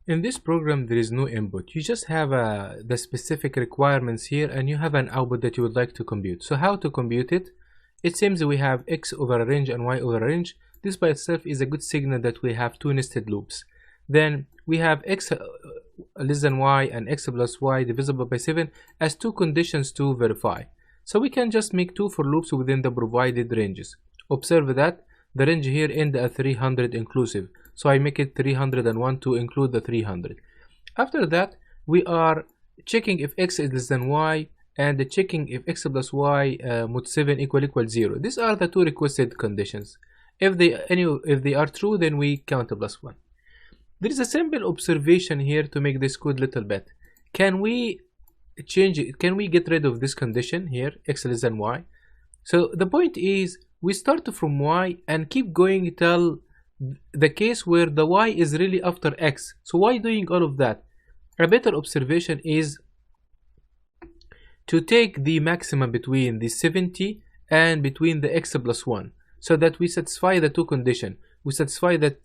In this program, there is no input. You just have the specific requirements here, and you have an output that you would like to compute. So how to compute it? It seems we have x over a range and y over a range. This by itself is a good signal that we have two nested loops. Then we have x less than y and x plus y divisible by 7 as two conditions to verify. So we can just make two for loops within the provided ranges. Observe that the range here ends at 300 inclusive. So I make it 301 to include the 300. After that, we are checking if x is less than y and checking if x plus y mod 7 equal 0. These are the two requested conditions. If they are true, then we count a plus 1. There is a simple observation here to make this code little bit. Can we change it? Can we get rid of this condition here, x less than y? So the point is, we start from y and keep going till the case where the y is really after x. So why doing all of that? A better observation is to take the maximum between the 70 and between the x plus 1, so that we satisfy the two conditions. We satisfy that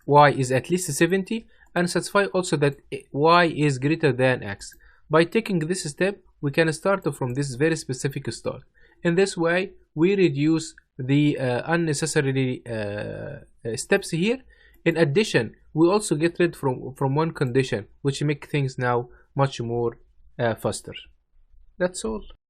y is at least 70 and satisfy also that y is greater than x. By taking this step, we can start from this very specific start. In this way, we reduce the unnecessary steps here. In addition, we also get rid from one condition, which make things now much more faster. That's all.